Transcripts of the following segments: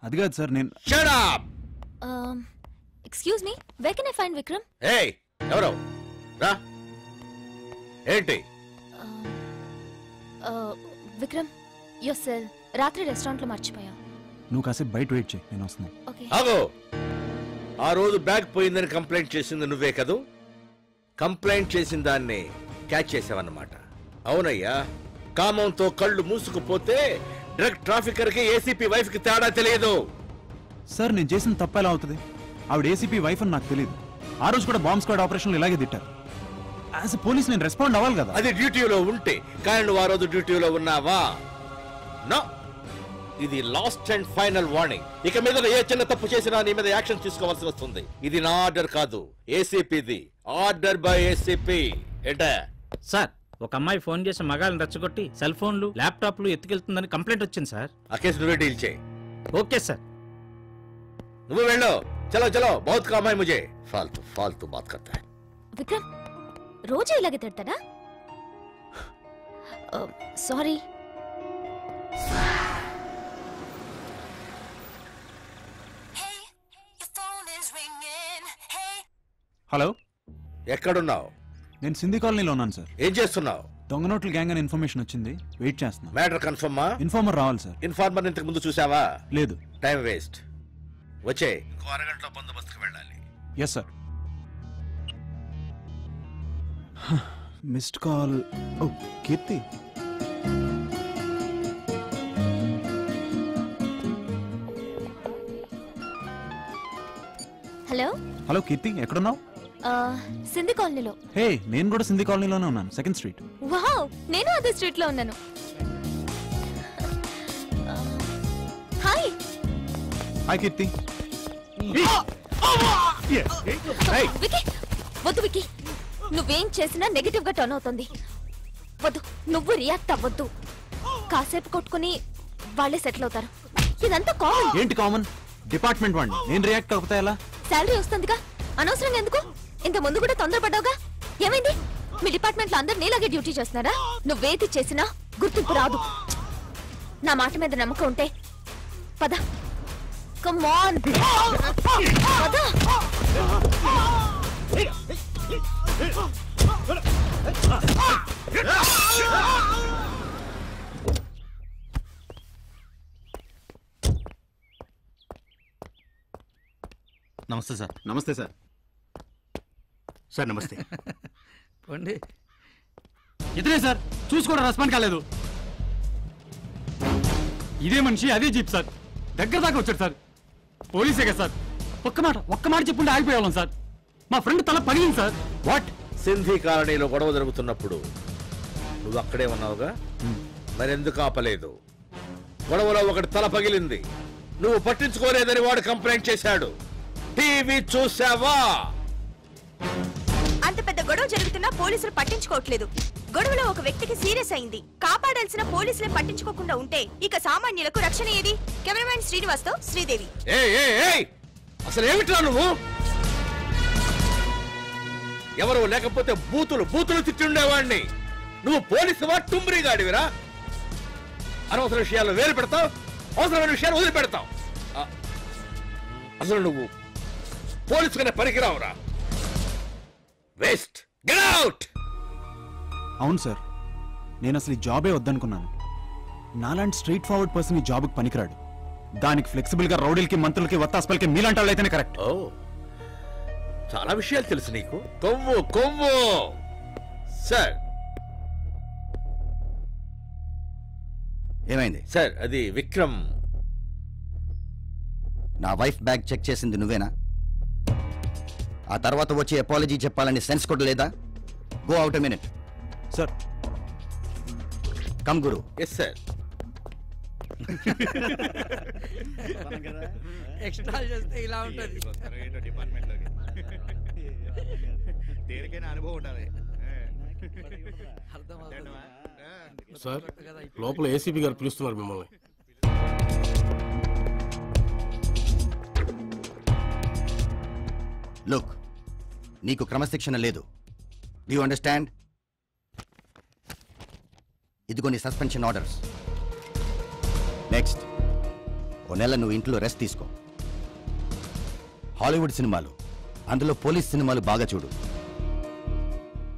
అది కాదు సార్ నేను excuse me where can I find Vikram? ఏయ్ ఎవరో రా ఏంటి? విక్రమ్ యువర్ సెల్ రాత్రి రెస్టారెంట్ లో మర్చిపోయా. నువ్వు కాసేపు బయట వెయిట్ చేయి, నేను వస్తున్నాను. ఓకే. ఆగో, ఆ రోజు బ్యాగ్ పోయిందని కంప్లైంట్ చేసింది నువ్వే కదూ? కంప్లైంట్ చేసిన దాన్ని క్యాచ్ చేసావన్నమాట. అవునయ్యా, కామంతో కళ్ళు మూసుకుపోతే డ్రగ్ ట్రాఫికర్ కి ఏసీపీ వైఫ్ కి తేడా తెలియదు. సార్ నేను చేసిన తప్ప ఎలా అవుతుంది? ఆవిడ ఏసీపీ వైఫ్ అని నాకు తెలియదు. ఆ రోజు కూడా బాంబ్ స్క్వాడ్ ఆపరేషన్లు ఇలాగే తిట్టారు. యాజ్ ఎ పోలీస్ నేను రెస్పాండ్ అవ్వాలి కదా. అది డ్యూటీలో ఉంటే, కానీ నువ్వు ఆ రోజు డ్యూటీలో ఉన్నావా? నో, ఇది లాస్ట్ అండ్ ఫైనల్ వార్నింగ్. ఇక మీద ఏ చిన్న తప్పు చేసినా నీ మీద యాక్షన్ తీసుకోవాల్సి వస్తుంది. ఇది నా ఆర్డర్ కాదు, ఏసీపీది. Order by ACP. ఏంటా సార్, ఒక అమ్మాయి ఫోన్ చేసి మగాళ్ళని రెచ్చగొట్టి సెల్ ఫోన్లు ల్యాప్టాప్లు ఎత్తుకెళ్తుందని కంప్లైంట్ వచ్చింది సార్. ఆ కేసు నువ్వే డీల్ చేయి. Okay sir. నువ్వు వెళ్ళు. చలో చలో, బహుత్ కామ్ హై ముझे. फालतू फालतू बात करता है. విక్రమ్ రోజు ఇలాగే తిడతాడా? సారీ. హలో, ఎక్కడున్నావు? నేను సింధీ కాలనీలో ఉన్నాను సార్. ఏం చేస్తున్నావు? దొంగ నోట్ల గ్యాంగ్ అని ఇన్ఫర్మేషన్ వచ్చింది, వెయిట్ చేస్తున్నా. మ్యాటర్ కన్ఫర్మా? ఇన్ఫార్మర్ రావాలి సార్. ఇన్ఫార్మర్ ఇంతకు ముందు చూసావా? లేదు. Time waste. వచ్చే, ఇంకో అరగంటలో బందోబస్తుకు వెళ్ళాలి. Yes sir. Missed call. Oh Keerthi. Hello. Hello Keerthi, ఎక్కడున్నావు? సింధీ కాలనీలో. హే, నేను కూడా సింధీ కాలనీలోనే ఉన్నాను, సెకండ్ స్ట్రీట్. వావ్, నేను అదే స్ట్రీట్ లో ఉన్నాను. హాయ్. హాయ్ కీర్తి. వికీ, వద్దు వికీ, నువ్వేం చేసినా నెగటివ్ గా టర్న్ అవుతుంది. వద్దు, నువ్వు రియాక్ట్ అవ్వద్దు. కాసేపు కొట్టుకుని వాళ్ళే సెటిల్ అవుతారు. ఇదంతా కామన్. ఏంటి కామన్? డిపార్ట్మెంట్ వాడిని నేను రియాక్ట్ కాకపోతే ఎలా? శాలరీ వస్తుందిగా, అనవసరంగా ఎందుకు? ఇంత ముందు కూడా తొందరపడ్డావుగా. ఏమైంది? మీ డిపార్ట్మెంట్ లో అందరు నీలాగే డ్యూటీ చేస్తున్నారా? నువ్వేది చేసినా గుర్తింపు రాదు. నా మాట మీద నమ్మకం ఉంటే పద. కమ్ ఆన్, పద. నమస్తే సార్. నమస్తే సార్. సార్ నమస్తే. పోండి. ఇతనే సార్, చూసుకోవడం రెస్పాండ్ కాలేదు. ఇదే మనిషి అదే జీప్ సార్, దగ్గర దాకా వచ్చాడు సార్. పోలీసే కదా సార్, ఒక్క మాట చెప్పుంటే ఆగిపోయేవాళ్ళం సార్. మా ఫ్రెండ్ తల పగిలింది సార్. వాట్? సింధీ కాలనీలో గొడవ జరుగుతున్నప్పుడు నువ్వు అక్కడే ఉన్నావుగా, మరెందుకు ఆపలేదు? గొడవలో ఒకటి తల పగిలింది, నువ్వు పట్టించుకోలేదని వాడు కంప్లైంట్ చేశాడు. టీవీ చూసావా? అంత పెద్ద గొడవ జరుగుతున్నా పోలీసులు పట్టించుకోవట్లేదు. గొడవలో ఒక వ్యక్తికి సీరియస్ అయింది. కాపాడాల్సిన పోలీసులే పట్టించుకోకుండా ఉంటే ఇక సామాన్యులకు రక్షణ ఏది? కెమెరామెన్ శ్రీనివాస్ తో శ్రీదేవి. అసలు ఏమిట్రా నువ్వు? ఎవరు లేకపోతే బూతులు తిట్టుండేవాడిని. నువ్వు పోలీసువా, టుంబ్రీ గాడివిరా? అనవసర విషయాలు వేలు పెడతావు, అవసరమైన విషయాలు వదిలిపెడతావు. అసలు నువ్వు పోలీసుగానే పనికిరావురా. వేస్ట్. Get out. అవును సార్, నేను అసలు ఈ జాబే వద్దనుకున్నాను. నాలాంటి స్ట్రైట్ ఫార్వర్డ్ పర్సన్ ఈ జాబ్కి పనికిరాడు. దానికి ఫ్లెక్సిబుల్ గా రౌడీలకి, మంత్రులకి, వత్తాస్పల్కి మీలాంటి వాళ్ళు అయితేనే కరెక్ట్. ఓ, చాలా విషయాలు తెలుసు నీకు. కొవ్వు. సార్. ఏమైంది సార్? అది విక్రమ్. నా వైఫ్ బ్యాగ్ చెక్ చేసింది నువ్వేనా? ఆ తర్వాత వచ్చి అపాలజీ చెప్పాలని సెన్స్ కూడా లేదా? Go out a minute. Sir. Come గురు. Yes sir. ఎక్స్ట్రా చేస్తే ఇలా ఉంటుంది. సార్, లోపల ఏసీపీ గారు పిలుస్తున్నారు మిమ్మల్ని. లుక్, నీకు క్రమశిక్షణ లేదు. Do you understand? ఇదిగో నీ సస్పెన్షన్ ఆర్డర్స్. నెక్స్ట్, ఓ నెల నువ్వు ఇంట్లో రెస్ట్ తీసుకో. హాలీవుడ్ సినిమాలు, అందులో పోలీస్ సినిమాలు బాగా చూడు.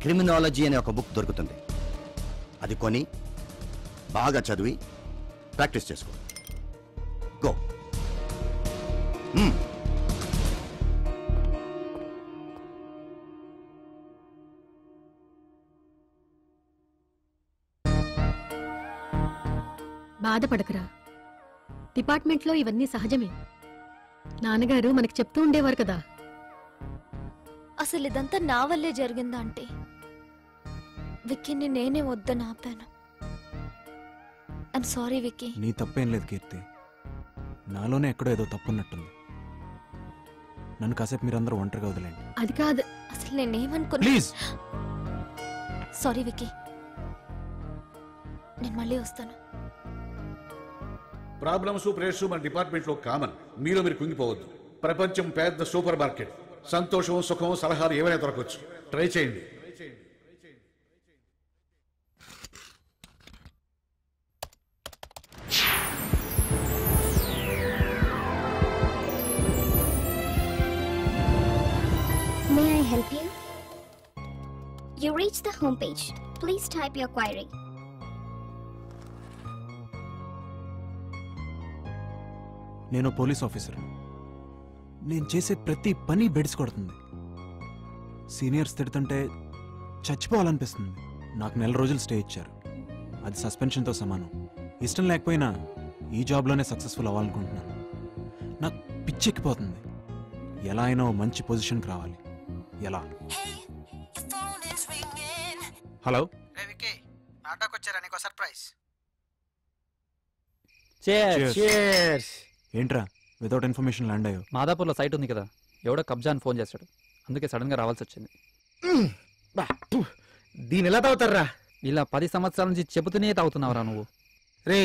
క్రిమినాలజీ అనే ఒక బుక్ దొరుకుతుంది, అది కొని బాగా చదివి ప్రాక్టీస్ చేసుకో. గో. బాధపడకరా, డిపార్ట్మెంట్లో ఇవన్నీ సహజమే. నాన్నగారు మనకి చెప్తూ ఉండేవారు కదా. అసలు ఇదంతా నా వల్లే జరిగిందా అంటే విక్కీని నేనే వద్దని ఆపాను. I'm sorry Vicky. నీ తప్పేం లేదు కీర్తి, నాలోనే ఎక్కడో ఏదో తప్పున్నట్టుంది. నన్ను కాసేపు మీరందరూ ఒంటరిగా వదిలేండి. అది కాదు, అసలు నేనేమనుకున్నా. ప్లీజ్. సారీ విక్కీ, నేను మళ్ళీ వస్తాను. ప్రాబ్లమ్స్ ప్రెషర్స్ మన డిపార్ట్మెంట్లో కామన్. మీలో మీరు కుంగిపోవద్దు. ప్రపంచం పెద్ద సూపర్ మార్కెట్. సంతోషం, సుఖం, సలహాలు ఏమైనా దొరకవచ్చు. ట్రై చేయండి. May I help you? You reached the home page. Please type your query. నేను పోలీస్ ఆఫీసర్. నేను చేసే ప్రతి పని బెడిసి కొడుతుంది. సీనియర్స్ తిడుతుంటే చచ్చిపోవాలనిపిస్తుంది. నాకు 9 రోజులు స్టే ఇచ్చారు, అది సస్పెన్షన్తో సమానం. ఇష్టం లేకపోయినా ఈ జాబ్లోనే సక్సెస్ఫుల్ అవ్వాలనుకుంటున్నాను. నాకు పిచ్చెక్కిపోతుంది. ఎలా అయినా మంచి పొజిషన్కి రావాలి. ఎలా? హలో ఏంట్రా వితౌట్ ఇన్ఫర్మేషన్ ల్యాండ్ అయ్యో? మాదాపూర్లో సైట్ ఉంది కదా, ఎవడో కబ్జా అని ఫోన్ చేస్తాడు, అందుకే సడన్ గా రావాల్సి వచ్చింది. దీని ఎలా తాగుతారా? ఇలా 10 సంవత్సరాల నుంచి చెబుతూనే తాగుతున్నావురా నువ్వు. రే,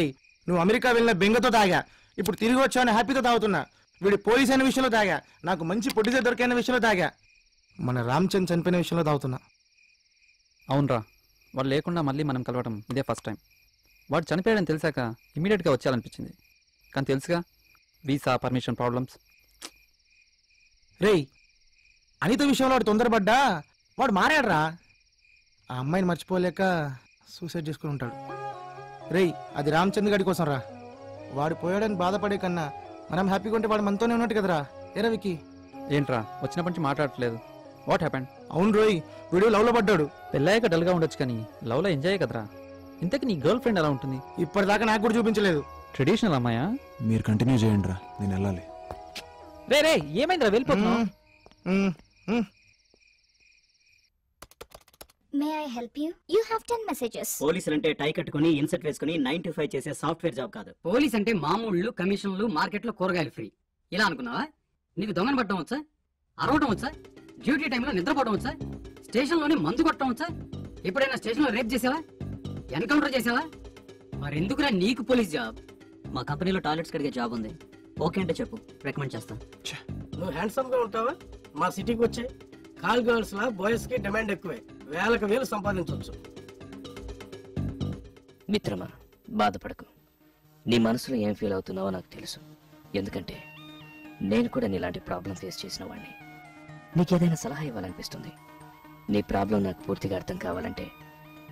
నువ్వు అమెరికా వెళ్ళిన బెంగతో తాగా, ఇప్పుడు తిరిగి వచ్చావని హ్యాపీతో తాగుతున్నా. వీడి పోలీస్ అయిన విషయంలో తాగా, నాకు మంచి పొడిసే దొరికైన విషయంలో తాగా, మన రామ్చంద్ చనిపోయిన విషయంలో తాగుతున్నా. అవునరా, వాడు లేకుండా మళ్ళీ మనం కలవటం ఇదే ఫస్ట్ టైం. వాడు చనిపోయాడని తెలిసాక ఇమీడియట్గా వచ్చేయాలనిపించింది, కానీ తెలుసుగా వీసా పర్మిషన్ ప్రాబ్లమ్స్. రేయ్, అనిత విషయంలో వాడు తొందరపడ్డా వాడు మారాడురా. ఆ అమ్మాయిని మర్చిపోలేక సూసైడ్ చేసుకుని ఉంటాడు. రేయ్, అది రామచంద్ర గడి కోసం రా. వాడు పోయాడని బాధపడే కన్నా మనం హ్యాపీగా ఉంటే వాడు మనతోనే ఉన్నట్టు కదరా. ఏరా విక్కీ? ఏంట్రా వచ్చినప్పటి నుంచి మాట్లాడట్లేదు? What happened? అవును రోయ్, వీడియో లవ్ లో పడ్డాడు. పెళ్ళాక డల్గా ఉండొచ్చు కానీ లవ్ లో ఎంజాయ్ కదరా. ఇంతకీ నీ గర్ల్ ఫ్రెండ్ ఎలా ఉంటుంది? ఇప్పటిదాకా నాకు కూడా చూపించలేదు. ట్రెడిషనల్ అమ్మాయా? మీరు కంటిన్యూ చేయండి రా, నేను వెళ్ళాలి. రే రే, ఏమైందిరా వెళ్ళిపోతున్నావు? May I help you? You have 10 messages. పోలీసులు అంటే టై కట్టుకుని ఇన్సెట్ వేసుకుని 9 to 5 చేసే సాఫ్ట్వేర్ జాబ్ కాదు. పోలీస్ అంటే మామూళ్ళు, కమిషన్లు, మార్కెట్లో కూరగాయలు ఫ్రీ. ఇలా అనుకున్నావా? నీకు దొంగను పట్టడం వచ్చా? అరవటం వచ్చా? డ్యూటీ టైంలో నిద్రపోవడం వచ్చా? స్టేషన్లోనే మందు కొట్టడం వచ్చా? ఎప్పుడైనా స్టేషన్లో రేప్ చేసావా? ఎన్కౌంటర్ చేసావా? మరెందుకురా నీకు పోలీస్ జాబ్? మా కంపెనీలో టాయిలెట్స్ కడిగే జాబ్ ఉంది. ఓకే అంటే చెప్పు, రికమెండ్ చేస్తాను. నువ్వు హ్యాండ్సమ్ గా ఉంటావా? మా సిటీకి వచ్చే కాల్ గర్ల్స్ లా బాయ్స్ కి డిమాండ్ ఎక్కువే. వేలకు వేలు సంపాదించవచ్చు. మిత్రమా, బాధపడకు. నీ మనసులో ఏం ఫీల్ అవుతున్నావో నాకు తెలుసు. ఎందుకంటే నేను కూడా నీలాంటి ప్రాబ్లం ఫేస్ చేసిన వాడిని. నీకేదైనా సలహా ఇవ్వాలనిపిస్తుంది. నీ ప్రాబ్లం నాకు పూర్తిగా అర్థం కావాలంటే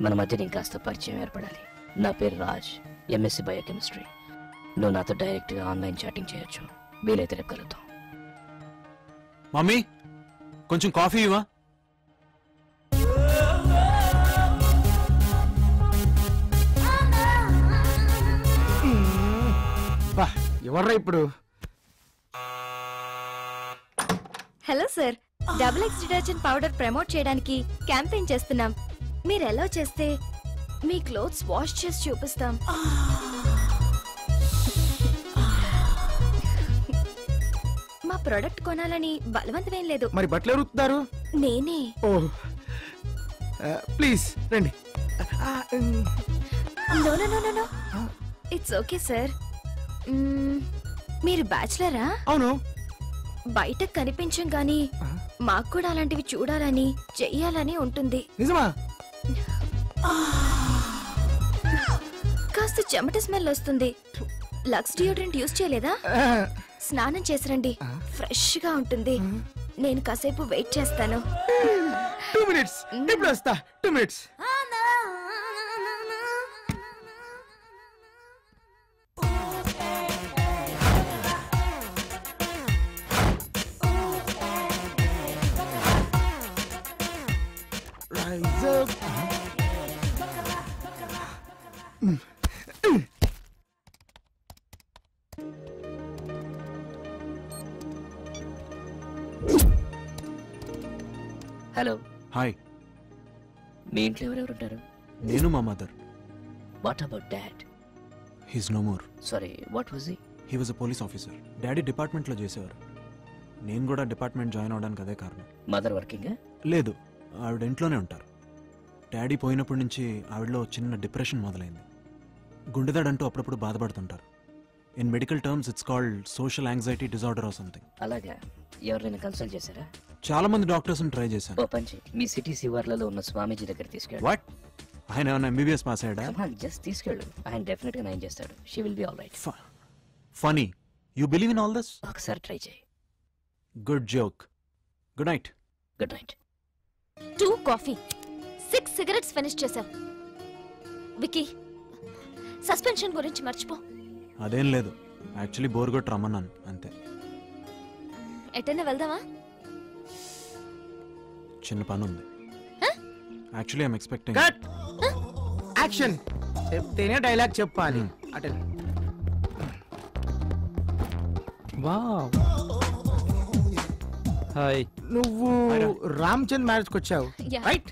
మన మధ్య నీకు కాస్త పరిచయం ఏర్పడాలి. నా పేరు రాజ్, MSc బయోకెమిస్ట్రీ. నువ్వు నాతో డైరెక్ట్గా ఆన్లైన్ చాటింగ్ చేయొచ్చు. వీలైతే రేపు కలుద్దాం. మమ్మీ, కొంచెం కాఫీ ఇవ్వా? ఎవర్రా ఇప్పుడు? Hello sir, double X detergent powder promote చేయడానికి క్యాంపెయిన్ చేస్తున్నాం. మీరు ఎలా చేస్తే మీ క్లోత్స్ వాష్ చేసి చూపిస్తాం. మా ప్రొడక్ట్ కొనాలని బలవంతమేం లేదు. మరి బట్టలు ఎరుగుతున్నారు? నేనే. ఓ ప్లీజ్ రండి. No no no no, it's okay sir. మీరు బ్యాచిలరా? అవును. బయట కనిపించం గానీ మాకు కూడా అలాంటివి చూడాలని చెయ్యాలని ఉంటుంది. నిజమా? కాస్త చెమట స్మెల్ వస్తుంది. లక్స్ డియోడ్రెంట్ యూజ్ చేయలేదా? స్నానం చేసిరండి, ఫ్రెష్ గా ఉంటుంది. నేను కాసేపు వెయిట్ చేస్తాను. 2 minutes. ఇప్పుడు వస్తా. 2 minutes. Rise up. Hello. Hi. మీ ఇంట్లో ఎవరెవరు ఉంటారు? నేను మా mother. What about dad? He's no more. Sorry, what was he was a police officer. Daddy డిపార్ట్మెంట్లో చేసేవారు. నేను కూడా డిపార్ట్మెంట్ జాయిన్ అవడానికి అదే కారణం. Mother working? లేదు, ఆవిడ ఇంట్లోనే ఉంటారు. డాడీ పోయినప్పటి నుంచి ఆవిడలో చిన్న డిప్రెషన్ మొదలైంది. గుండెదాడంటూ అప్పుడప్పుడు బాధపడుతుంటారు. In medical terms it's called social anxiety disorder or something. అలాగా? ఎవరైనా కన్సల్ట్ చేశారా? చాలా మంది డాక్టర్స్ ట్రై చేశాను. ఓ పంచి, మీ సిటీ శివార్లలో ఉన్న స్వామీజీ దగ్గర తీసుకెళ్ళు. వాట్? ఆయన ఏమైనా ఎంబీబీఎస్ పాస్ అయ్యాడా? జస్ట్ తీసుకెళ్ళు, ఆయన డెఫినెట్ గా నయం చేస్తాడు. She will be all right. Funny. You believe in all this? ఒకసారి ట్రై చేయి. Good joke. Good night. Good night. 2 coffee, 6 cigarettes finish చేశావు. వికీ, సస్పెన్షన్ గురించి మర్చిపో. అదేం లేదు, యాక్చువల్లీ బోర్ కొట్టి రమ్మన్నాను అంతే. ఎటైనా వెళ్దామా? చిన్న పని ఉంది. Actually I'm expecting. యాక్షన్ చెప్తేనే డైలాగ్ చెప్పాలి. అటే వావ్. హాయ్. నువ్వు రామ్ చంద్ మ్యారేజ్ కి వచ్చావు right?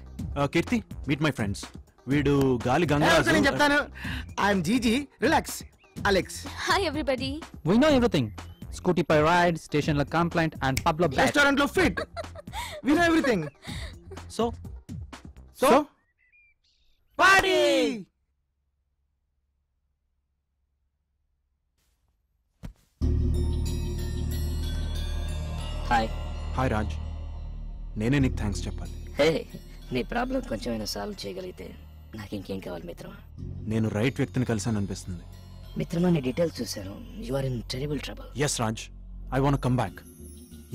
Keerthi, meet my friends. వీడు గాలి గంగా. నేను చెప్తాను. I'm GG. Relax. Alex. Hi everybody. We know everything. Scooty pie ride, station la complaint and pub lo bet. Restaurant lo fit. We know everything. So party. Hi. Hi Raj. నేనే నీకు thanks చెప్పాలి. హే, నీ problem కొంచెమైనా solve చేయగలిగితే నాకు ఇంకేం కావాలి మిత్రమా? నేను రైట్ వ్యక్తిని కలిసాను అనిపిస్తుంది. మిత్రమా, నీ డీటెయిల్స్ చూశాను. You are in terrible trouble. Yes Raj, I want come back.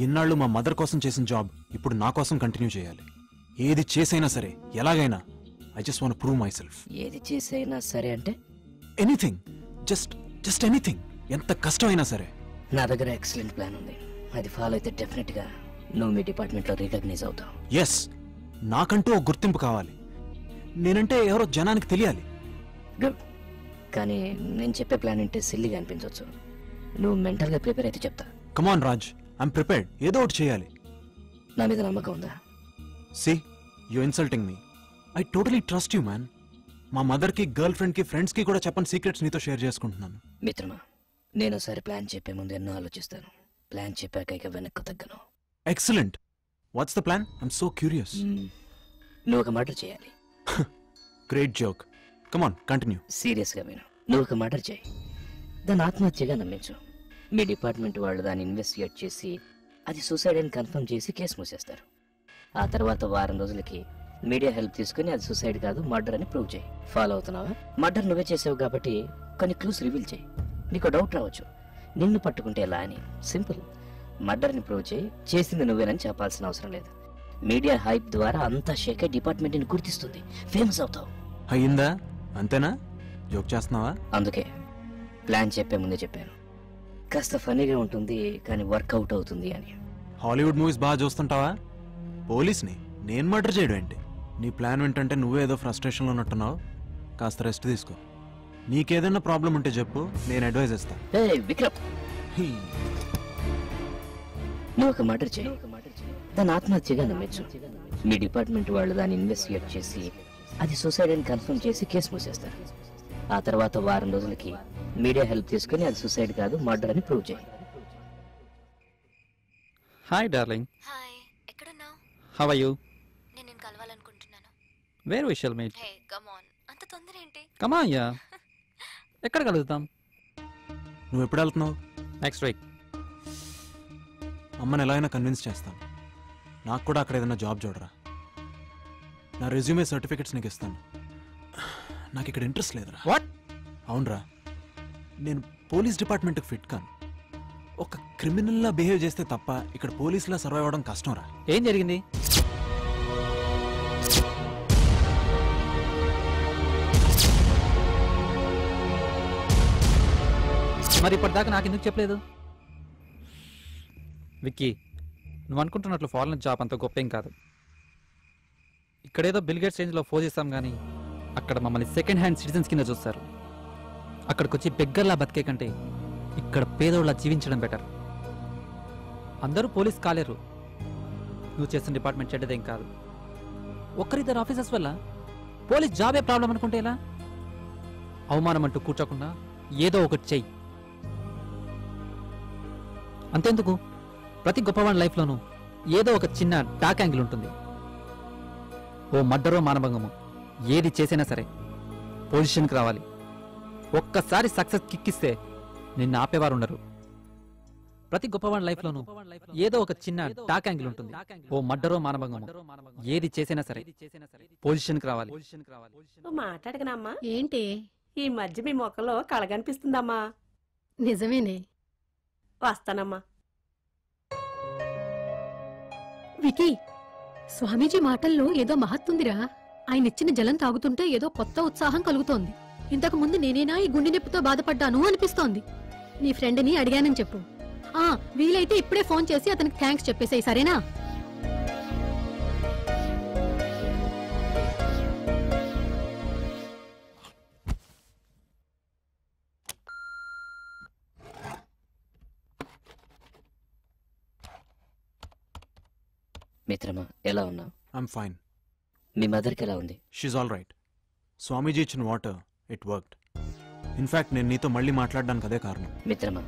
ఇన్నాళ్ళు మా మదర్ కోసం చేసిన జాబ్ ఇప్పుడు నా కోసం కంటిన్యూ చేయాలి. ఏది చేసైనా సరే, ఎలాగైనా. I just want prove my self. ఏది చేసైనా సరే అంటే? Anything, just anything. ఎంత కష్టమైనా సరే. నా దగ్గర ఎక్సలెంట్ ప్లాన్ ఉంది. అది ఫాలో అయితే డెఫినెట్ గా నువ్వు మీ డిపార్ట్మెంట్ లో రికగ్నైజ్ అవుతావు. ఎస్, నాకంటూ ఒక గుర్తింపు కావాలి. నేనంటే ఎవరో జనానికి తెలియాలి. గుడ్. కానీ నేను చెప్పే ప్లాన్ అంటే సిల్లీగా అనిపించవచ్చు. నువ్వు మెంటల్ గా ప్రిపేర్ అయితే చెప్తా. Come on Raj, I'm prepared. ఏదో ఒకటి చేయాలి. నా మీద నమ్మకం ఉందా? See, you insulting me. I totally trust you man. మా మదర్ కి, గర్ల్ ఫ్రెండ్ కి, ఫ్రెండ్స్ కి కూడా చెప్పని సీక్రెట్స్ నీతో షేర్ చేసుకుంటున్నాను. మిత్రమా, నేను ఒకసారి ప్లాన్ చెప్పే ముందు ఎన్నో ఆలోచిస్తాను. ప్లాన్ చెప్పాక ఇక వెనక్కు తగ్గను. Excellent. What's the plan? I'm so curious. నువ్వు ఒక మర్డర్ చేయాలి. Great joke. Come on, continue. Serious గా విను. నువ్వు ఒక మర్డర్ చేయి, దాన్ని ఆత్మహత్యగా నమ్మించు. మీ డిపార్ట్మెంట్ వాళ్ళు దాన్ని ఇన్వెస్టిగేట్ చేసి అది సూసైడ్ అని కన్ఫర్మ్ చేసి కేసు మూసేస్తారు. ఆ తర్వాత వారం రోజులకి మీడియా హెల్ప్ తీసుకుని అది సూసైడ్ కాదు మర్డర్ అని ప్రూవ్ చేయి. ఫాలో అవుతున్నావా? మర్డర్ నువ్వే చేసావు కాబట్టి కొన్ని క్లూస్ రివీల్ చేయి. నీకు డౌట్ రావచ్చు, నిన్ను పట్టుకుంటే ఎలా అని. సింపుల్. మర్డర్ని ప్రూవ్ చేయి, చేసింది నువ్వేనని చెప్పాల్సిన అవసరం లేదు. మీడియా హైప్ ద్వారా అంతా షేక్ అయి డిపార్ట్మెంట్ని గుర్తిస్తుంది, ఫేమస్ అవుతావు. అయ్యిందా? అంతేనా? జోక్ చేస్తున్నావా? అందుకే ప్లాన్ చెప్పే ముందే చెప్పాను. కాస్త ఫనీగా ఉంటుంది కానీ వర్కౌట్ అవుతుంది అని. హాలీవుడ్ మూవీస్ బాగా చూస్తుంటావా? పోలీస్ని నేను మర్డర్ చేయడం ఏంటి? నీ ప్లాన్ ఏంటంటే నువ్వే ఏదో ఫ్రస్ట్రేషన్లో ఉన్నట్టున్నావు. కాస్త రెస్ట్ తీసుకో. నీకేదైనా ప్రాబ్లం ఉంటే చెప్పు, నేను అడ్వైజ్ ఇస్తా. విక్రమ్, నువ్వు ఒక మర్డర్ చేయి, దాన్ని ఆత్మహత్యగా నమ్మించు. మీ డిపార్ట్మెంట్ వాళ్ళు దాన్ని ఇన్వెస్టిగేట్ చేసి అది సూసైడ్ అని కన్ఫర్మ్ చేసి కేసు మూసేస్తారు. ఆ తర్వాత వారం రోజులకి మీడియా హెల్ప్ తీసుకుని అది సూసైడ్ కాదు మర్డర్ అని ప్రూవ్ చేయి. Hi darling. హాయ్, ఎక్కడున్నావు? How are you? నేను నిన్ను కలవాలనుకుంటున్నాను. Where we shall meet? Hey come on, అంత తొందర ఏంటి? Come on ya. ఎక్కడ కలుద్దాం? నువ్వు ఎప్పుడు వెళ్తున్నావు? Next week. అమ్మని ఎలా అయినా కన్విన్స్ చేస్తాను. నాకు కూడా అక్కడ ఏదైనా జాబ్ చూడరా. నా రెజ్యూమే సర్టిఫికెట్స్ నీకు ఇస్తాను. నాకు ఇక్కడ ఇంట్రెస్ట్ లేదురా. వాట్? అవునరా, నేను పోలీస్ డిపార్ట్మెంట్కి ఫిట్ కాను. ఒక క్రిమినల్లా బిహేవ్ చేస్తే తప్ప ఇక్కడ పోలీసులా సర్వైవ్ అవ్వడం కష్టం రా. ఏం జరిగింది? మరి ఇప్పటిదాకా నాకు ఎందుకు చెప్పలేదు? విక్కీ, నువ్వు అనుకుంటున్నట్లు ఫారెన్ జాబ్ అంత గొప్ప ఏం కాదు. ఇక్కడేదో బిల్ గేట్స్ రేంజ్లో ఫోర్ చేస్తాం కానీ అక్కడ మమ్మల్ని సెకండ్ హ్యాండ్ సిటిజన్స్ కింద చూస్తారు. అక్కడికి వచ్చి బెగ్గర్లా బతికే కంటే ఇక్కడ పేదోళ్ళ జీవించడం బెటర్. అందరూ పోలీస్ కాలేరు. నువ్వు చేసిన డిపార్ట్మెంట్ చెడ్డదేం కాదు. ఒక్కరిద్దరు ఆఫీసర్స్ వల్ల పోలీస్ జాబే ప్రాబ్లం అనుకుంటే ఎలా? అవమానం అంటూ కూర్చోకుండా ఏదో ఒకటి చెయ్యి. అంతెందుకు, ప్రతి గొప్పవాడి లైఫ్లోనూ ఏదో ఒక చిన్న డార్క్ యాంగిల్ ఉంటుంది. ఓ మర్డరో మానభంగమో ఏది చేసినా సరే పొజిషన్కి రావాలి. ఒక్కసారి సక్సెస్ కిక్కిస్తే నిన్ను ఆపేవారు ఉండరు. ప్రతి గొప్పవాడి లైఫ్లోనూ ఏదో ఒక చిన్న డార్క్ యాంగిల్ ఉంటుంది. ఓ మర్డరో మానభంగమో ఏది చేసినా సరే పొజిషన్కి రావాలి. మాట్లాడగనమ్మా? ఏంటి ఈ మధ్య మీ మొక్కలో కళగనిపిస్తుందమ్మా. నిజమేనే. వస్తానమ్మా. వికీ, స్వామీజీ మాటల్లో ఏదో మహత్తుందిరా. ఆయన ఇచ్చిన జలం తాగుతుంటే ఏదో కొత్త ఉత్సాహం కలుగుతోంది. ఇంతకు ముందు నేనేనా ఈ గుండె నొప్పితో బాధపడ్డాను అనిపిస్తోంది. నీ ఫ్రెండ్ని అడిగానని చెప్పు. వీలైతే ఇప్పుడే ఫోన్ చేసి అతనికి థ్యాంక్స్ చెప్పేసాయి, సరేనా? మిత్రమా, ఎలా ఉన్నావు? I'm fine. మీ మదర్కి ఎలా ఉంది? She's all right. స్వామీజీ ఇచ్చిన వాటర్ ఇట్ వర్క్డ్. ఇన్ఫాక్ట్ నేను నీతో మళ్ళీ మాట్లాడడానికి అదే కారణం. మిత్రమా,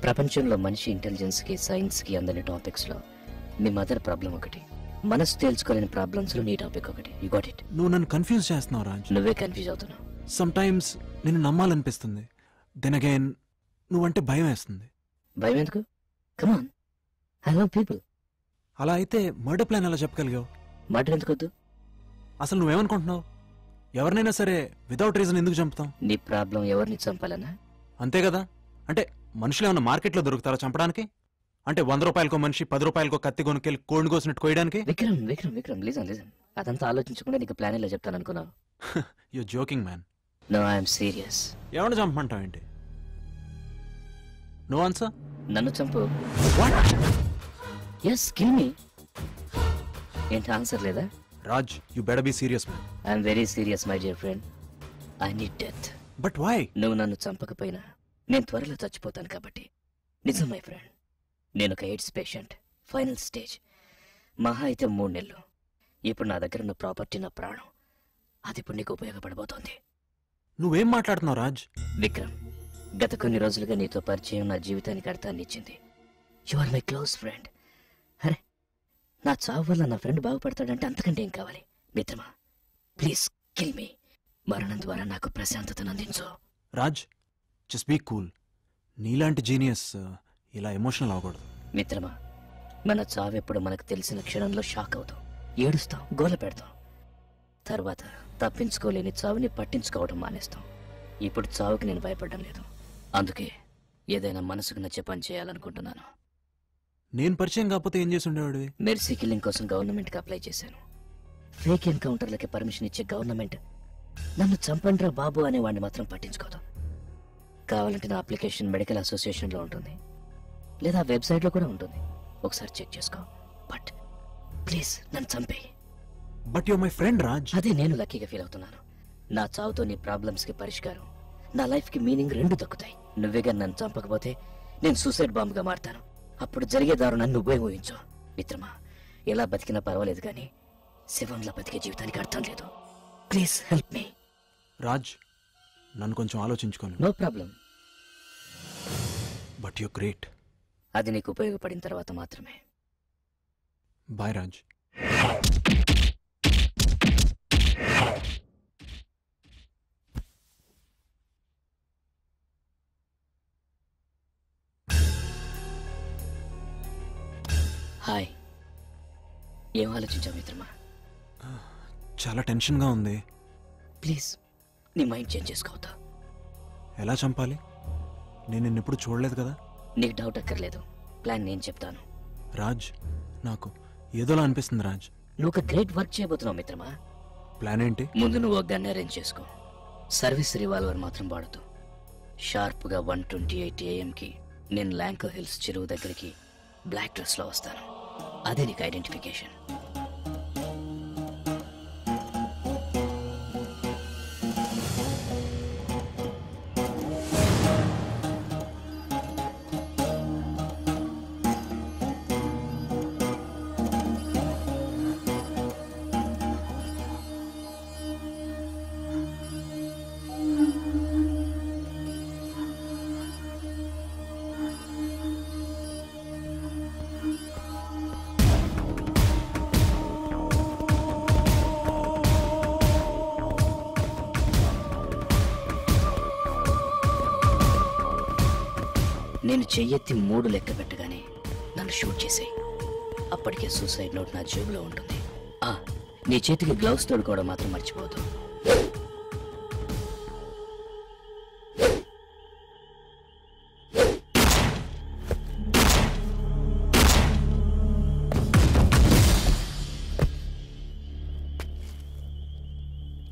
ప్రపంచంలో మనిషి ఇంటెలిజెన్స్కి సైన్స్కి అందని టాపిక్స్లో మీ మదర్ ప్రాబ్లం ఒకటి, మనసు తేల్చుకోలేని ప్రాబ్లమ్స్లో నీ టాపిక్ ఒకటి. You got it. నువ్వు నన్ను కన్ఫ్యూజ్ చేస్తున్నావు రాజ్. నువ్వే కన్ఫ్యూజ్ అవుతున్నావు. సమ్ టైమ్స్ నిన్ను నమ్మాలనిపిస్తుంది, దెన్ అగైన్ నువ్వంటే భయం వేస్తుంది. భయం ఎందుకు? Come on, I love people. అలా అయితే మర్డర్ ప్లాన్ ఎలా చెప్పగలిగావు? మర్డర్ ఎందుకొద్దు? అసలు నువ్వేమనుకుంటున్నావు? ఎవరినైనా సరే వితౌట్ రీజన్ ఎందుకు చంపుతాం? నీ ప్రాబ్లం ఎవరిని చంపాలన్నా? అంతే కదా. అంటే మనుషులు ఏమన్నా మార్కెట్లో దొరుకుతారా చంపడానికి? అంటే 100 రూపాయలకో మనిషి 10 రూపాయలకో కత్తి కొనుక్కెళ్ళి కోడిని కోసినట్టు కోయడానికి? విక్రమ్ విక్రమ్ విక్రమ్ లిజన్ లిజన్, అదంతా ఆలోచించకుండా నీకు ప్లాన్ ఇలా చెప్తాను అనుకున్నావు? You joking man. No, I'm serious. ఎవరిని చంపమంటావు ఏంటి? No answer. నన్ను చంపు. Yes, kill me. ఏంటి ఆన్సర్ లేదా? Raj, you better be serious man. I'm very serious my dear friend. I need death. But why? నువ్వు నన్ను చంపకపోయినా నేను త్వరలో చచ్చిపోతాను కాబట్టి. నిజం మై ఫ్రెండ్, నేను ఒక ఎయిడ్స్ పేషెంట్, ఫైనల్ స్టేజ్. మహా అయితే 3 నెలలు. ఇప్పుడు నా దగ్గర ఉన్న ప్రాపర్టీ నా ప్రాణం. అది ఇప్పుడు నీకు ఉపయోగపడబోతోంది. నువ్వేం మాట్లాడుతున్నావు రాజ్? విక్రమ్, గత కొన్ని రోజులుగా నీతో పరిచయం నా జీవితానికి అర్థాన్ని ఇచ్చింది. You are my close friend. అరే, నా చావు వల్ల నా ఫ్రెండ్ బాగుపడతాడంటే అంతకంటే ఏం కావాలి? మిత్రమా, ప్లీజ్ కిల్ మీ. మరణం ద్వారా నాకు ప్రశాంతతను అందించు. Raj, just be cool. నీలాంటి జీనియస్ ఇలా ఎమోషనల్ అవ్వకూడదు. మిత్రమా, మన చావు ఎప్పుడు మనకు తెలిసిన క్షణంలో షాక్ అవుతాం, ఏడుస్తాం, గోల పెడతాం. తర్వాత తప్పించుకోలేని చావుని పట్టించుకోవడం మానేస్తాం. ఇప్పుడు చావుకి నేను భయపడడం లేదు. అందుకే ఏదైనా మనసుకు నచ్చే పని చేయాలనుకుంటున్నాను. నేను పరిచయం కాకపోతే ఏం చేసి ఉండేవాడివి? మెర్సీ కిల్లింగ్ కోసం గవర్నమెంట్కి అప్లై చేశాను. ఫేక్ ఎన్కౌంటర్లకి పర్మిషన్ ఇచ్చే గవర్నమెంట్ నన్ను చంపండ్రా బాబు అనేవాడిని మాత్రం పట్టించుకోదు. కావాలంటే నా అప్లికేషన్ మెడికల్ అసోసియేషన్లో ఉంటుంది, లేదా వెబ్సైట్లో కూడా ఉంటుంది. ఒకసారి చెక్ చేసుకో. బట్ ప్లీజ్ నన్ను చంపేయి. But you my friend Raj. అదే నేను లక్కీగా ఫీల్ అవుతున్నాను. నా చావుతో నీ ప్రాబ్లమ్స్కి పరిష్కారం, నా లైఫ్కి మీనింగ్ 2 దక్కుతాయి. నువ్వేగా నన్ను చంపకపోతే నేను సూసైడ్ బాంబ్గా మారుతాను. అప్పుడు జరిగే దారుణాన్ని నువ్వే ఊహించు. మిత్రమా, ఎలా బతికినా పర్వాలేదు కానీ శివంలా బతికే జీవితానికి అర్థం లేదు. Please help me. రాజ్, నన్ను కొంచెం ఆలోచించుకోను. No problem. But you great. అది నీకు ఉపయోగపడిన తర్వాత మాత్రమే. బాయ్ రాజ్. హాయ్. ఏం ఆలోచించావు మిత్రమా? చాలా టెన్షన్గా ఉంది. ప్లీజ్ నీ మైండ్ చేంజ్ చేసుకోవద్దా? ఎలా చంపాలి? నేను నిన్నెప్పుడు చూడలేదు కదా. నీకు డౌట్ అక్కర్లేదు, ప్లాన్ నేను చెప్తాను. రాజ్, నాకు ఏదోలా అనిపిస్తుంది రాజ్. నువ్వు ఒక గ్రేట్ వర్క్ చేయబోతున్నావు మిత్రమా. ప్లాన్ ఏంటి? ముందు నువ్వు ఒక గన్ అరేంజ్ చేసుకో. సర్వీస్ రివాల్వర్ మాత్రం వాడుతూ షార్ప్గా 1:28 AM నేను ల్యాంకో హిల్స్ చెరువు దగ్గరికి బ్లాక్ డ్రెస్లో వస్తాను. అదే నీకు ఐడెంటిఫికేషన్. నేను చెయ్యెత్తి 3 లెక్క పెట్టగానే నన్ను షూట్ చేసేయి. అప్పటికే సూసైడ్ నోట్ నా జేబులో ఉంటుంది. నీ చేతికి గ్లౌస్ తోడుకోవడం మాత్రం మర్చిపోదు.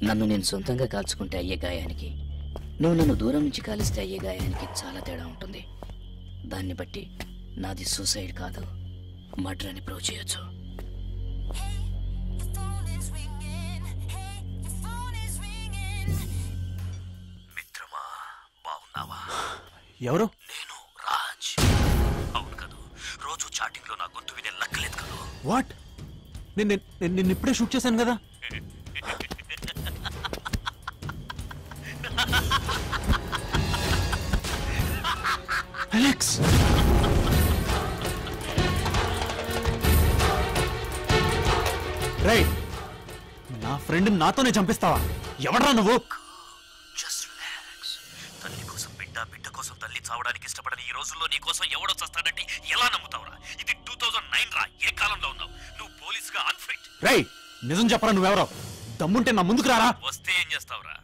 నన్ను నేను సొంతంగా కాల్చుకుంటే అయ్యే గాయానికి, నువ్వు నన్ను దూరం నుంచి కాలిస్తే అయ్యే గాయానికి చాలా తేడా ఉంటుంది. దాన్ని బట్టి నాది సూసైడ్ కాదు, మర్డర్ అని ప్రూవ్ చేయొచ్చు. మిత్రమా, బాగున్నావా? ఎవరు? నేను రాజ్. అవును కదా, రోజు చాటింగ్ లో నా గొంతు వినే లక్కలేదు కదా. వాట్? నేను ఇప్పుడే షూట్ చేశాను కదా. అలెక్స్, రైట్, నా ఫ్రెండ్ నాతోనే చంపిస్తావా? ఎవడ్రా నువ్వు? Just relax. తల్లి కోసం బిడ్డ, బిడ్డ కోసం తల్లి చావడానికి ఇష్టపడని ఈ రోజుల్లో నీ కోసం ఎవడో చస్తాడంటే ఎలా నమ్ముతావురా? ఇది 2009 రా. ఏ కాలంలో ఉన్నావు నువ్వు? పోలీసుగా అన్ఫిట్. రైట్, నిజం చెప్పరా, నువ్వెవరో? దమ్ముంటే నా ముందుకు రారా. వస్తే ఏం చేస్తావురా?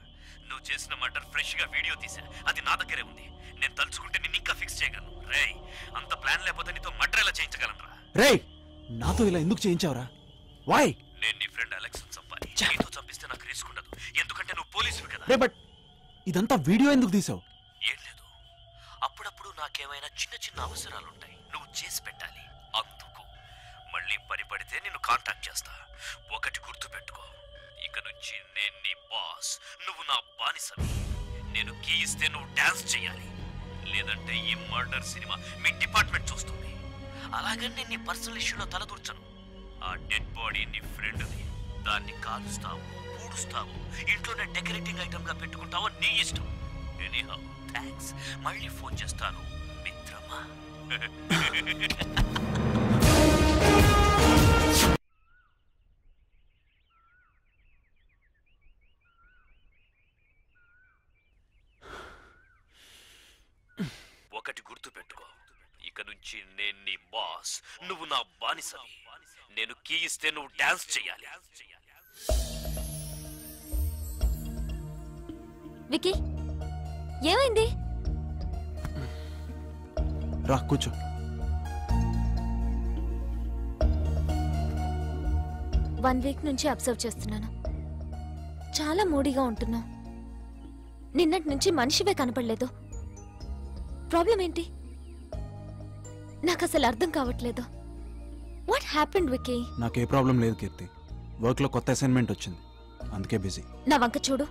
నువ్వు చేసిన మర్డర్ ఫ్రెష్ గా వీడియో తీసా, అది నా దగ్గరే ఉంది. నేను తలుచుకుంటే నిన్ను ఇంకా ఫిక్స్ చేయగలను. రేయ్, అంత ప్లాన్ లేకపోతే నీతో మర్డర్ ఎలా చేయించగలరా? రేయ్, నాతో ఇలా ఎందుకు చేయించావురా? వై? నేను నీ ఫ్రెండ్ అలెక్స్ చంపాలి. నీతో చంపిస్తే నాకు రిస్క్ ఉండదు, ఎందుకంటే నువ్వు పోలీసువి కదా. రే, బట్ ఇదంతా వీడియో ఎందుకు తీసావు? ఏం లేదు, అప్పుడప్పుడు నాకేమైనా చిన్న చిన్న అవసరాలుంటాయి, నువ్వు చేసి పెట్టాలి. అందుకు మళ్ళీ పని పడితే నిన్ను కాంటాక్ట్ చేస్తా. ఒకటి గుర్తు పెట్టుకో, ఇక నుంచి నేను నీ బాస్, నువ్వు నా బానిసవి. నేను కీ ఇస్తే నువ్వు డాన్స్ చేయాలి, లేదంటే ఈ మర్డర్ సినిమా మీ డిపార్ట్మెంట్ చూస్తుంది. అలాగని నేను నీ పర్సనల్ ఇష్యూలో తలదూర్చను. ఆ డెడ్ బాడీ నీ ఫ్రెండ్ది, దాన్ని కాలుస్తావు, పూడుస్తావు, ఇంట్లోనే డెకరేటింగ్ ఐటమ్ గా పెట్టుకుంటావో నీ ఇష్టం. Anyhow, thanks. మళ్ళీ ఫోన్ చేస్తాను మిత్రమా. ఒకటి గుర్తు పెట్టుకో, ఇక నుంచి నేను నీ బాస్, నువ్వు నా బానిసవి. నేను కీ ఇస్తే నువ్వు డాన్స్ చేయాలి. వికీ, ఏమైంది? రా కూర్చో. వన్ వీక్ నుంచి అబ్జర్వ్ చేస్తున్నాను. చాలా మూడీగా ఉంటున్నావు. నిన్నటి నుంచి మనిషివే కనపడలేదు. ప్రాబ్లం ఏంటి? నాకు అసలు అర్థం కావట్లేదు. What happened Vicky? నాకే ప్రాబ్లం లేదు కీర్తి. వర్క్ లో కొత్త అసైన్మెంట్ వచ్చింది, అందుకే బిజీ. నా వంక చూడు,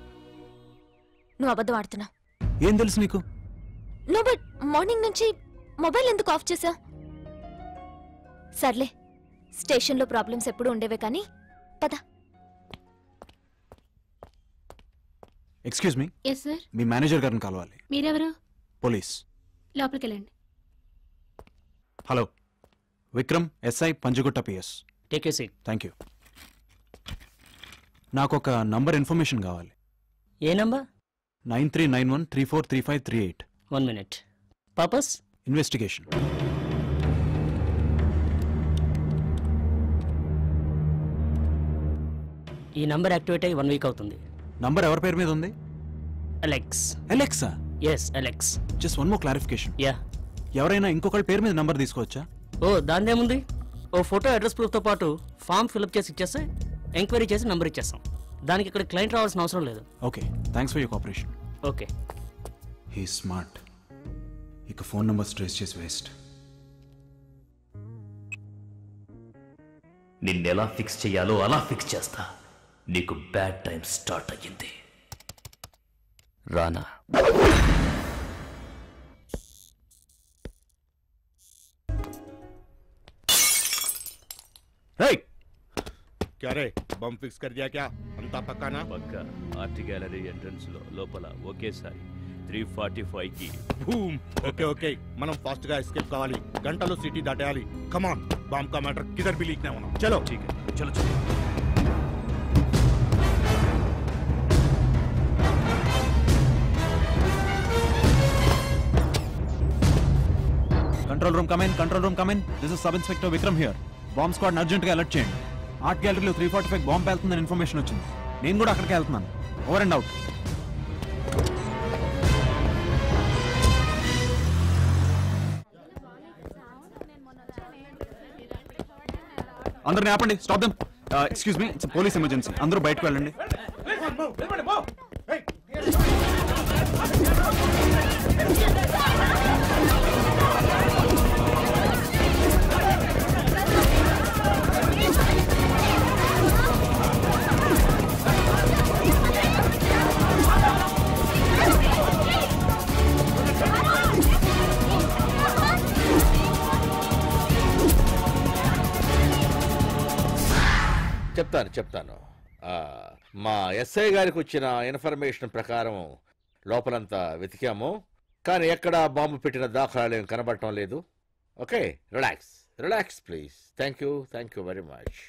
నువ్వు అబద్ధం ఆడుతున్నావు. ఏం తెలుసు నీకు? నో, బట్ మార్నింగ్ నుంచి మొబైల్ ఎందుకు ఆఫ్ చేసావు? సర్లే, స్టేషన్లో ప్రాబ్లమ్స్ ఎప్పుడు ఉండేవే కానీ పద. Excuse me. Yes sir. మీ మేనేజర్ గారిని కలవాలి. మీరెవరు? పోలీస్. లోపలికి వెళ్ళండి. Hello, Vikram, SI, Panjagutta PS. Take you seat. Thank you. నాకు ఒక నంబర్ ఇన్ఫర్మేషన్ కావాలి. ఏ నంబర్? 9391343538. 1 minute. పర్పస్? ఇన్వెస్టిగేషన్. ఈ నంబర్ యాక్టివేట్ అయ్యి 1 వీక్ అవుతుంది. నంబర్ ఎవరి పేరు మీద ఉంది? అలెక్స్. అలెక్సా? Yes Alex. Just one more clarification. Yeah. ఎవరైనా ఇంకొకరి పేరు మీద నంబర్ తీసుకోవచ్చా? ఓ దాన్నేముంది, ఓ ఫోటో అడ్రస్ ప్రూఫ్తో పాటు ఫామ్ ఫిల్అప్ చేసి ఇచ్చేస్తే ఎంక్వైరీ చేసి నంబర్ ఇచ్చేస్తాం. దానికి ఇక్కడ క్లయింట్ రావాల్సిన అవసరం లేదు. Okay, thanks for your cooperation. Okay. He smart. ఇక ఫోన్ నంబర్స్ ట్రేస్ చేసి వేస్ట్. నిన్నెలా ఫిక్స్ చేయాలో అలా ఫిక్స్ చేస్తా. నీకు బ్యాడ్ టైం స్టార్ట్ అయ్యింది. రానా? क्या रे बम फिक्स कर दिया क्या? अंता पक्का ना? పక్కా. ఆర్ట్ గ్యాలరీ ఎంట్రన్స్ లో లోపల ఒకేసారి 345 కి బూమ్. ఓకే ఓకే, మనం ఫాస్ట్ గా ఎస్కేప్ కావాలి. గంటలో సిటీ దాటేయాలి. కమాన్, బాంబ్ का मैटर किधर भी लीक ना होना. चलो ठीक है, चलो चलो. Control room come in. Control room come in. This is sub inspector Vikram here. Bomb squad urgent గా అలర్ట్ చేయండి. ఆర్ట్ గ్యాలరీలో 345 బాంబ్ పేలుతుందని ఇన్ఫర్మేషన్ వచ్చింది. నేను కూడా అక్కడికి వెళ్తున్నాను. Over and out. అందరిని ఆపండి. Stop them. Excuse me, it's police emergency. అందరూ బయటకు వెళ్ళండి. చెప్తాను. మా ఎస్ఐ గారికి వచ్చిన ఇన్ఫర్మేషన్ ప్రకారం లోపలంతా వెతికాము, కానీ ఎక్కడ బాంబు పెట్టిన దాఖలాలు ఏం కనబడటం లేదు. Okay, relax please. Thank you very much.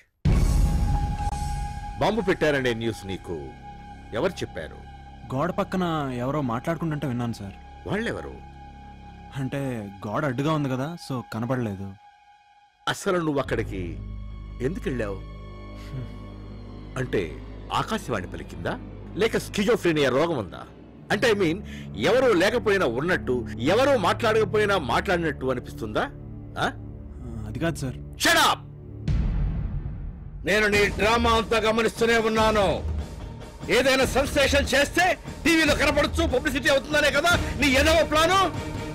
Bomb పెట్టారనే న్యూస్ నీకు ఎవరు చెప్పారు? గోడ పక్కన ఎవరో మాట్లాడుకుంటుంటే విన్నాను సార్. వాళ్ళెవరు? అంటే గోడ అడ్డుగా ఉంది కదా, సో కనబడలేదు. అసలు నువ్వు అక్కడికి ఎందుకు వెళ్ళావు? అంటే ఆకాశవాణి పలికిందా, లేక స్కిజోఫ్రెనియా రోగం ఉందా? అంటే ఐ మీన్, ఎవరూ లేకపోయినా ఉన్నట్టు, ఎవరూ మాట్లాడకపోయినా మాట్లాడినట్టు అనిపిస్తుందా? అది కాదు సార్. Shut up! నేను నీ డ్రామా అంతా గమనిస్తూనే ఉన్నాను. ఏదైనా సెన్సేషన్ చేస్తే టీవీలో కనపడచ్చు, పబ్లిసిటీ అవుతుందనే కదా నీ ఏదో ప్లాను.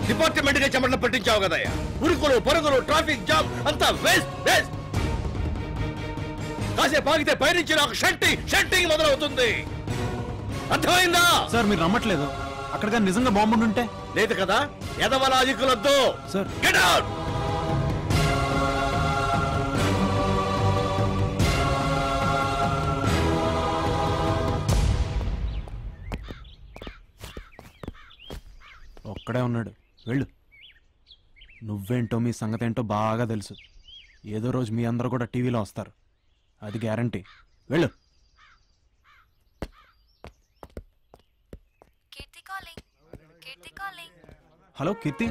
డిపార్ట్మెంట్ గా చెమటలు పట్టించావు కదయ్యా. ఉరుకులు పరుగులు, ట్రాఫిక్ జామ్ అంతా వేస్ట్. కాసేపు ఆగితే పైనుంచి నాకు షంటింగ్ మొదలవుతుంది. అర్థమైందా? సార్ మీరు నమ్మట్లేదు. అక్కడ నిజంగా బాంబు ఉంటే లేదు కదా. ఎదవలాజికులొద్దు సార్. Get out. ఒక్కడే ఉన్నాడు, వెళ్ళు. నువ్వేంటో మీ సంగతి ఏంటో బాగా తెలుసు. ఏదో రోజు మీ అందరూ కూడా టీవీలో వస్తారు, అది గ్యారంటీ. వెళ్ళు. హలో కీర్తి,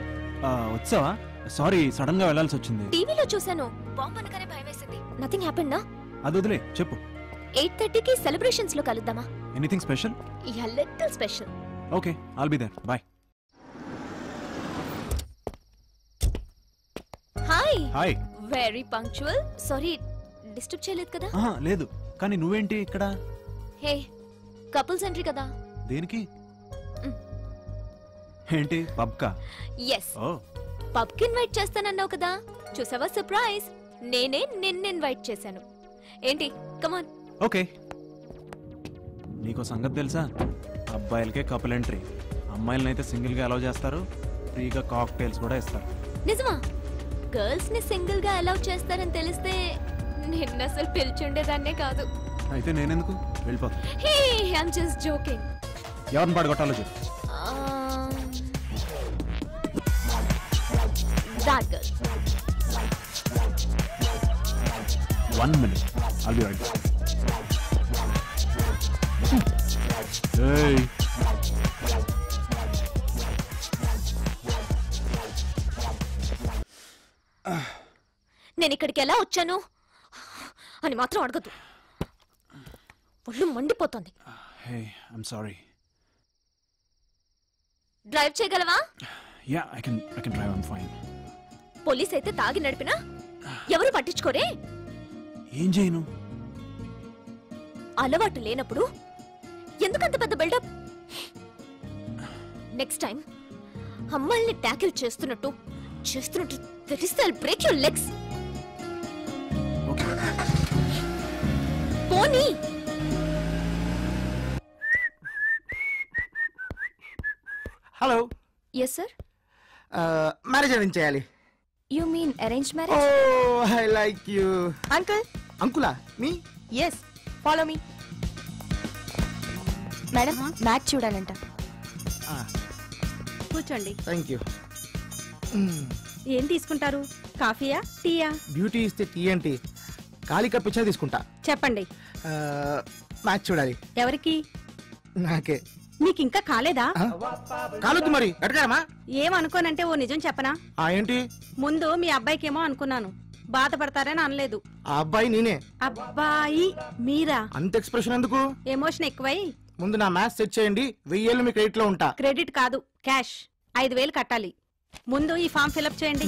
వచ్చావా? సారీ, సడన్ గా వెళ్ళాల్సి వచ్చింది. టీవీలో చూశాను, బాంబు అనగానే భయం వేసింది. నథింగ్ హ్యాపెండ్ నా? అది వదిలే, చెప్పు. 8:30కి సెలబ్రేషన్స్ లో కలుద్దామా? Anything special? Ya, little special. Okay, I'll be there. Bye. Hi. Very punctual. Sorry, disturb చేయలేదు కదా? లేదు, కానీ నువ్వేంటి ఇక్కడ? హే, కపుల్స్ ఎంట్రీ కదా. దేనికి? ఏంటి, పబ్ కా? ఎస్, పబ్ కి ఇన్వైట్ చేస్తానన్నావు కదా, చూసావా సర్ప్రైజ్. నేనే నిన్ను ఇన్వైట్ చేశాను. ఏంటి, కమాన్. ఓకే. నీకో సంగతి తెలుసా? అబ్బాయిలకే కపుల్ ఎంట్రీ, అమ్మాయిలనైతే సింగిల్ గా అలౌ చేస్తారు. ఫ్రీగా కాక్టైల్స్ కూడా ఇస్తారు. నిజమా? గర్ల్స్ ని సింగిల్ గా అలౌ చేస్తారని తెలిస్తే నిన్న అసలు పిలిచుండేదాన్నే కాదు. అయితే నేనెందుకు? వెళ్ళిపోతా. హే, ఐమ్ జస్ట్ జోకింగ్. ఎవరిని పడగొట్టాలో చెప్పు. That girl. 1 minute. I'll be right back. Hey. నేను ఇక్కడికి ఎలా వచ్చాను అని మాత్రం అడగదు. ఒళ్ళు మండిపోతుంది. Hey, I'm sorry. డ్రైవ్ చేయగలవా? Yeah I can drive. I'm fine. Police అయితే తాగి నడిపినా ఎవరు పట్టించుకోరే. ఏం చేయను? అలవాటు లేనప్పుడు ఎందుకంత పెద్ద బిల్డప్? నెక్స్ట్ టైం అమ్మాయిల్ని ట్యాకిల్ చేస్తున్నట్టు తెలిస్తే I'll break your legs. పోనీ. హలో. Yes sir. మ్యారేజ్ అరేంజ్ చేయాలి. You mean arrange o marriage? I like you. Uncle. అంకులా? Me? Yes, follow me. Madam, match చూడాలంట. కూర్చోండి. Thank you. ఏం తీసుకుంటారు? కాఫీయా, టీయా? బ్యూటీ ఇస్తే టీ ఏంటి, ఖాళీ కప్పిచ్చా తీసుకుంటా. చెప్పండి. మ్యాచ్ చూడాలి. ఎవరికి? నాకే. మీకు ఇంకా కాలేదా? కాలొద్దు మరి, ఎటకారమా? ఏమనుకోనంటే ఓ నిజం చెప్పనా? ఏంటి? ముందు మీ అబ్బాయికేమో అనుకున్నాను, బాధపడతారని అనలేదు. ఆ అబ్బాయి నేనే. అబ్బాయి మీరా? అంత ఎక్స్ప్రెషన్ ఎందుకు? ఎమోషన్ ఎక్కువై. ముందు నా మ్యాథ్స్ సెట్ చేయండి, 1000 మీ క్రెడిట్ లో ఉంటా. క్రెడిట్ కాదు, క్యాష్. 5000 కట్టాలి. ముందు ఈ ఫామ్ ఫిలప్ చేయండి.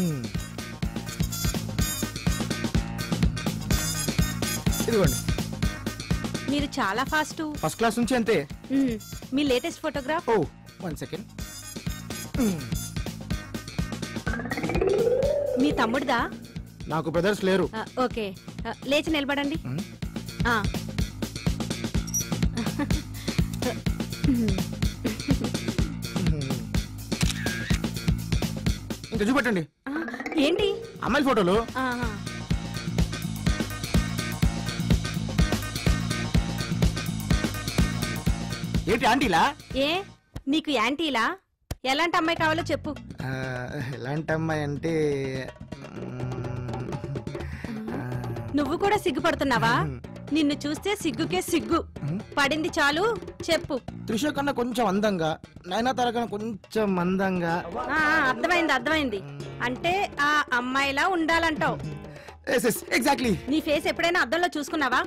ఇదిగోండి. మీరు చాలా ఫాస్ట్. ఫస్ట్ క్లాస్ నుంచి అంతే. మీ లేటెస్ట్ ఫోటోగ్రాఫ్? ఓ 1 సెకండ్. మీ తమ్ముడిదా? నాకు బ్రదర్స్ లేరు. ఓకే, లేచి నిలబడండి. ఇంకా చూపెట్టండి. ఏంటి? అమ్మాయి ఫోటోలు. ఏంటి ఆంటీలా? ఏ నీకు యాంటీలా? ఎలాంటి అమ్మాయి కావాలో చెప్పు. ఎలాంటి అమ్మాయి అంటే నువ్వు కూడా సిగ్గుపడుతున్నావా? నిన్ను చూస్తే సిగ్గుకే సిగ్గు పడింది. చాలు చెప్పు. త్రిష కన్నా కొంచెం అందంగా, నయనతార కన్నా కొంచెం అందంగా. అర్థమైంది. అంటే ఆ అమ్మాయిలా ఉండాలంటావు. ఎగ్జాక్ట్లీ. నీ ఫేస్ ఎప్పుడైనా అద్దంలో చూసుకున్నావా?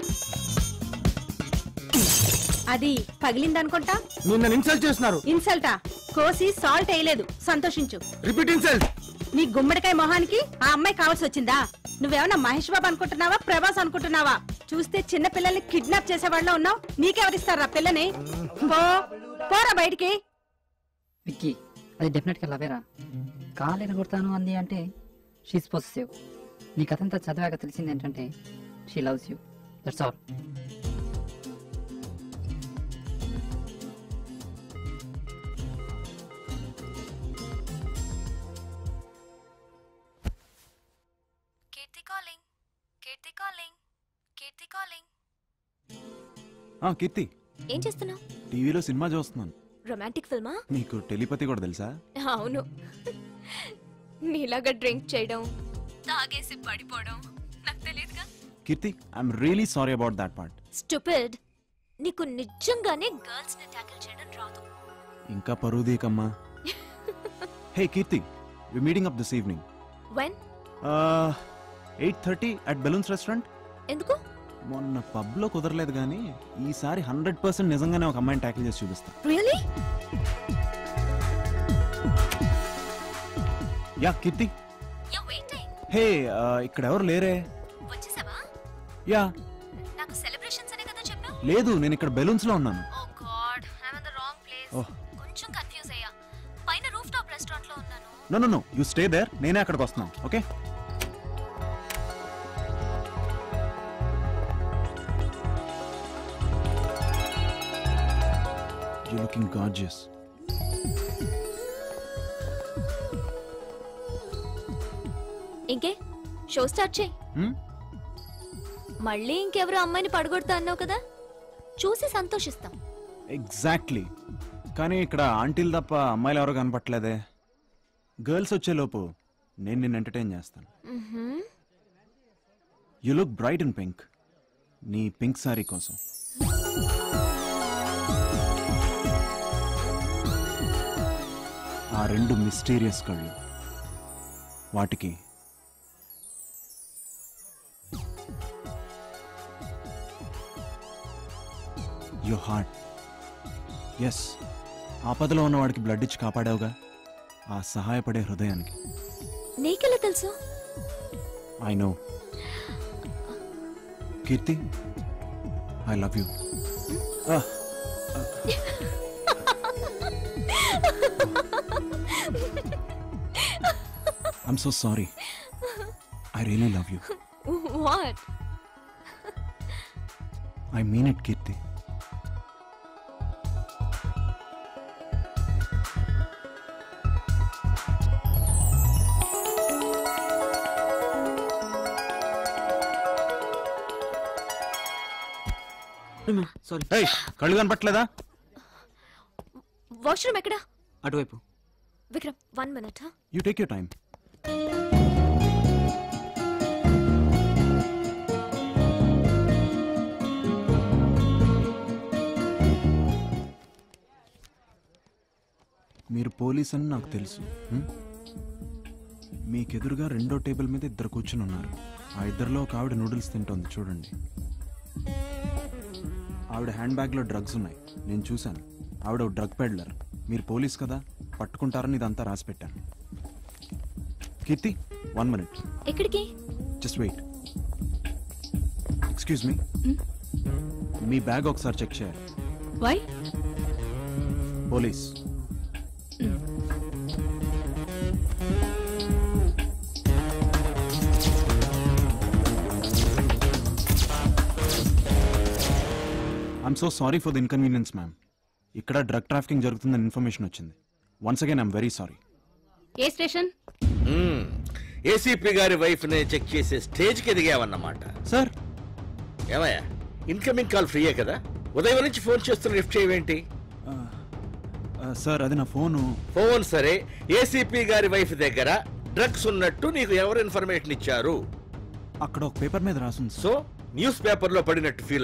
అది పగిలిందనుకుంటా. నిన్న ఇన్సల్ట్ చేస్తున్నారు. ఇన్సల్టా? కోసి సాల్ట్ వేయలేదు, సంతోషించు. Repeat insult. నీ గుమ్మడికాయ మొహానికి ఆ అమ్మాయి కావాల్సి వచ్చిందా? నువ్వేమన్నా మహేష్ బాబు అనుకుంటున్నావా, ప్రభాస్ అనుకుంటున్నావా? చూస్తే చిన్న పిల్లల్ని కిడ్నాప్ చేసేవాళ్ళ ఉన్నావు. నీకెవరిస్తారా పిల్లని? పోరా బయటికి. విక్కీ, అది డెఫినెట్ గా లవేరా. కాలేన కొడతాను అంది అంటే షీస్ పొసెసివ్. నీ కథంతా చదివాక తెలిసింది ఏంటంటే she loves you. That's all. Keerthi, ఏం చేస్తున్నావు? టీవీలో సినిమా చూస్తున్నాను. రొమాంటిక్ ఫిల్మా? నీకు టెలిపతి కూడా తెలుసా? అవును. నీలాగా డ్రింక్ చేయడం, తాగేసి పడిపోవడం నాకు తెలియదుగా. Keerthi, I'm really sorry about that part. Stupid. నీకు నిజంగానే గర్ల్స్ ని టాకిల్ చేయడం రాదు. ఇంకా పరుదీకమ్మా. Hey Keerthi, we meeting up this evening. When? 8:30 at balloons restaurant. ఎందుకు? మొన్న పబ్ లో కుదరలేదు కానీ ఈసారి 100% నిజంగానే ఒక అమ్మాయిని ట్యాకిల్ చేసి చూపిస్తా. రియల్లీ? యా కీర్తి. హే, ఇక్కడ ఎవరు లేరే. వచ్చేసావా? యా. నాకు సెలబ్రేషన్స్ అనే కదా చెప్పావు. లేదు, నేను ఇక్కడ బెలూన్స్ లో ఉన్నాను. Oh god, I am in the wrong place. కొంచెం కన్ఫ్యూజ్ అయ్యా. పైన రూఫ్ టాప్ రెస్టారెంట్ లో ఉన్నాను. నో యు స్టే దేర్, నేనే అక్కడికి వస్తున్నాను. ఓకే. You're looking gorgeous. ఇంకే షో స్టార్ట్ చేయి. మళ్ళీ ఇంకెవరో అమ్మాయిని పడగొడతా అన్నావు కదా, చూసి సంతోషిస్తాం. ఎగ్జాక్ట్లీ. కానీ ఇక్కడ ఆంటీలు తప్ప అమ్మాయిలు ఎవరో కనపట్లేదే. గర్ల్స్ వచ్చేలోపు నేను నిన్ను ఎంటర్టైన్ చేస్తాను. You look bright in pink. నీ పింక్ సారీ కోసం. ఆ రెండు మిస్టీరియస్ కళ్ళు, వాటికి your heart. Yes, ఆపదలో ఉన్న వాడికి బ్లడ్ ఇచ్చి కాపాడావుగా, ఆ సహాయపడే హృదయానికి. నీకెలా తెలుసు? I know. Keerthi, I love you. I'm so sorry. I really love you. What? I mean it, Kirti. Sorry. ఏయ్, కళ్ళు కనపట్లేదా? వాష్రూమ్ ఎక్కడా? అటువైపు. Vikram 1 minute. You take your time. మీరు పోలీస్ అని నాకు తెలుసు. మీకెదురుగా రెండో టేబుల్ మీద ఇద్దరు కూర్చుని ఉన్నారు. ఆ ఇద్దరిలో ఒక ఆవిడ నూడిల్స్ తింటోంది, చూడండి. ఆవిడ హ్యాండ్ బ్యాగ్లో డ్రగ్స్ ఉన్నాయి, నేను చూశాను. ఆవిడ డ్రగ్ పెడ్లర్. మీరు పోలీస్ కదా, పట్టుకుంటారని ఇదంతా రాసి పెట్టాను. కీర్తి, 1 minute. ఎక్కడికి? Just wait. ఎక్స్క్యూజ్ మీ, మీ బ్యాగ్ ఒకసారి చెక్ చేయాలి. Why? Police. I'm so sorry for the inconvenience ma'am. ఇక్కడ డ్రగ్ ట్రాఫికింగ్ జరుగుతుందని ఇన్ఫర్మేషన్ వచ్చింది. Once again I'm very sorry. ఏ స్టేషన్? ఏసీపీ గారి వైఫ్ ని చెక్ చేసే స్టేజ్ కి ఎదిగావన్నమాట. సార్ ఏమయ్యా, ఇన్కమింగ్ కాల్ ఫ్రీయే కదా, ఉదయం నుంచి ఫోన్ చేస్తున్న లిఫ్ట్ చేయవేంటి? సార్ అది నా ఫోను. ఫోన్ సరే, ఏసీపీ గారి వైఫ్ దగ్గర డ్రగ్స్ ఉన్నట్టు నీకు ఎవరు ఇన్ఫర్మేషన్ ఇచ్చారు? అక్కడ ఒక పేపర్ మీద రాసుంది. సో న్యూస్ పేపర్ లో పడినట్టు ఫీల్